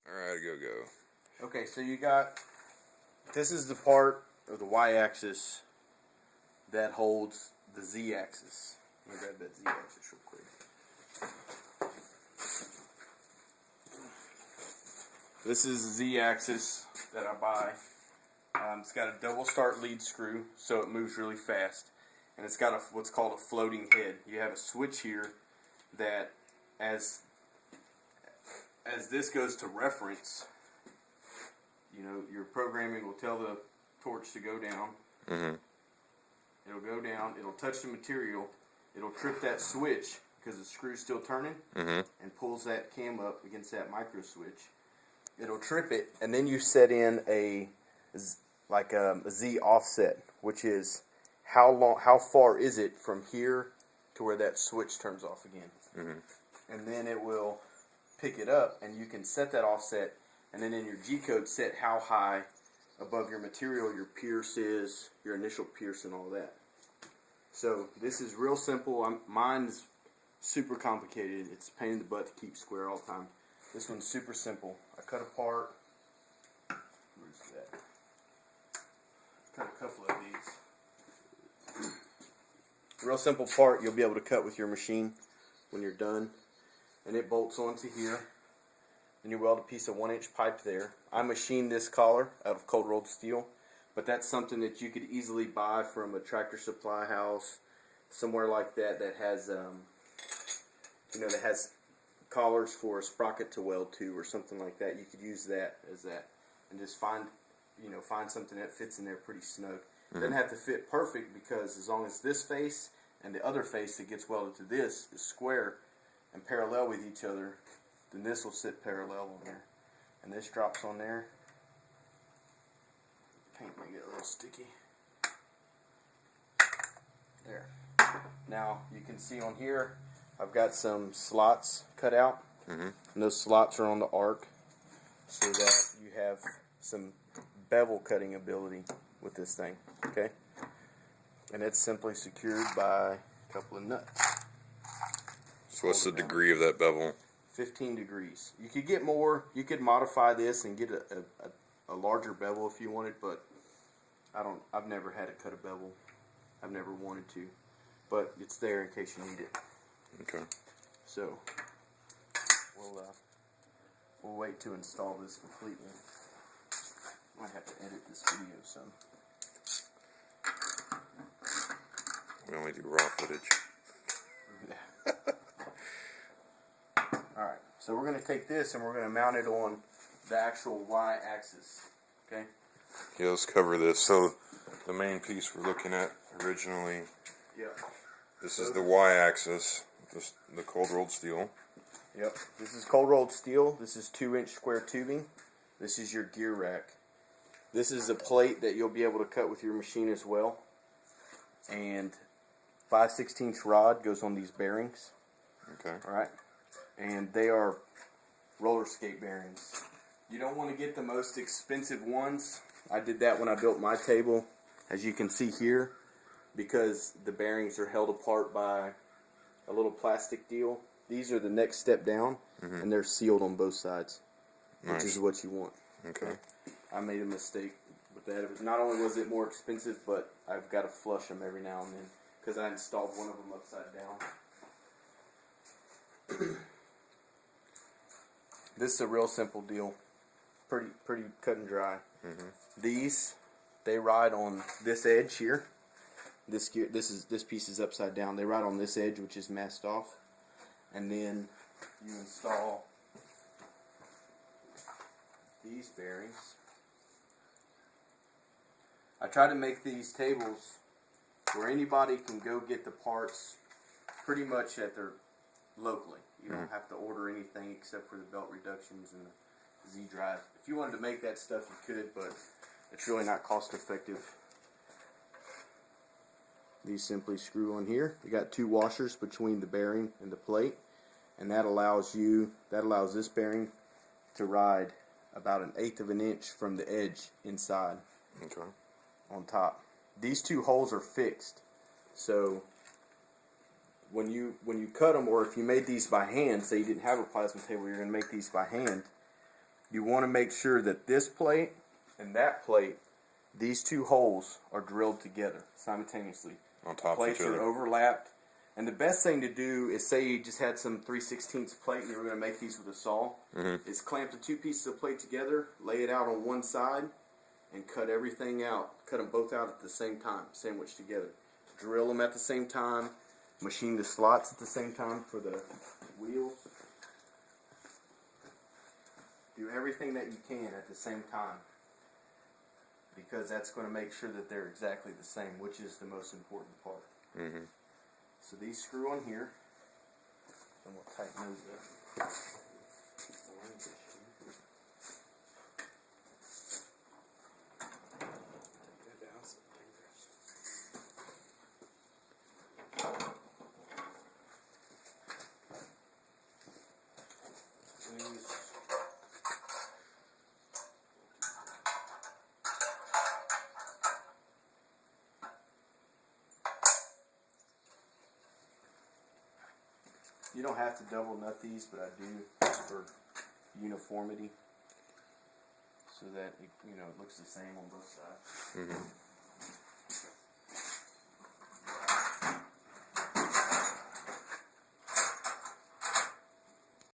Alright, go. Okay, so you got, this is the part of the y-axis that holds the z-axis. Let me grab that z-axis real quick. This is the z-axis that I buy. It's got a double start lead screw, so it moves really fast. And it's got what's called a floating head. You have a switch here that as this goes to reference, you know, your programming will tell the torch to go down. Mm-hmm. It'll go down, it'll touch the material, it'll trip that switch because the screw's still turning, and pulls that cam up against that micro switch. It'll trip it, and then you set in a Z offset, which is how far is it from here to where that switch turns off again. And then it will pick it up, and you can set that offset, and then in your G-code set how high above your material your pierce is, your initial pierce and all that. So this is real simple. Mine's super complicated. It's a pain in the butt to keep square all the time. This one's super simple. I cut apart, where's that? Cut a couple of these. Real simple part you'll be able to cut with your machine when you're done. And it bolts onto here. And you weld a piece of 1-inch pipe there. I machined this collar out of cold rolled steel, but that's something that you could easily buy from a Tractor Supply house, somewhere like that, that has that has collars for a sprocket to weld to or something like that. You could use that as that, and just find something that fits in there pretty snug. It doesn't have to fit perfect, because as long as this face and the other face that gets welded to this is square and parallel with each other, then this will sit parallel on there. And this drops on there. Paint might get a little sticky. There. Now you can see on here I've got some slots cut out. And those slots are on the arc so that you have some bevel cutting ability with this thing. Okay? And it's simply secured by a couple of nuts. So what's the degree of that bevel? 15 degrees. You could get more. You could modify this and get a larger bevel if you wanted, but I've never had to cut a bevel. I've never wanted to, but it's there in case you need it. Okay. So we'll wait to install this completely. Might have to edit this video some. We only do raw footage. Alright, so we're going to take this and we're going to mount it on the actual Y-axis. Okay? Yeah, let's cover this. So the main piece we're looking at originally, this is the Y-axis, the cold rolled steel. Yep. This is cold rolled steel. This is 2-inch square tubing. This is your gear rack. This is a plate that you'll be able to cut with your machine as well. And 5/16 rod goes on these bearings. Okay. Alright? And they are roller skate bearings. You don't want to get the most expensive ones. I did that when I built my table, as you can see here, because the bearings are held apart by a little plastic deal. These are the next step down, and they're sealed on both sides, which is what you want. Okay. I made a mistake with that. Not only was it more expensive, but I've got to flush them every now and then, because I installed one of them upside down. This is a real simple deal. Pretty cut and dry. These, they ride on this edge here. This piece is upside down. They ride on this edge, which is masked off. And then you install these bearings. I try to make these tables where anybody can go get the parts pretty much at their locally. You don't have to order anything except for the belt reductions and the Z-drive. If you wanted to make that stuff, you could, but it's really not cost effective. These simply screw on here. You got 2 washers between the bearing and the plate, and that allows this bearing to ride about 1/8 of an inch from the edge inside. Okay. On top. These 2 holes are fixed, so when you cut them, or if you made these by hand, say you didn't have a plasma table, you're going to make these by hand, you want to make sure that this plate and that plate, these two holes are drilled together simultaneously. On top of Plates each are other. overlapped. And the best thing to do is, say you just had some 3/16 plate and you were going to make these with a saw, is clamp the two pieces of plate together, lay it out on one side, and cut everything out. Cut them both out at the same time, sandwiched together. Drill them at the same time, machine the slots at the same time for the wheels. Do everything that you can at the same time, because that's going to make sure that they're exactly the same, which is the most important part. So these screw on here, and we'll tighten those up. You don't have to double nut these, but I do just for uniformity, so that it looks the same on both sides.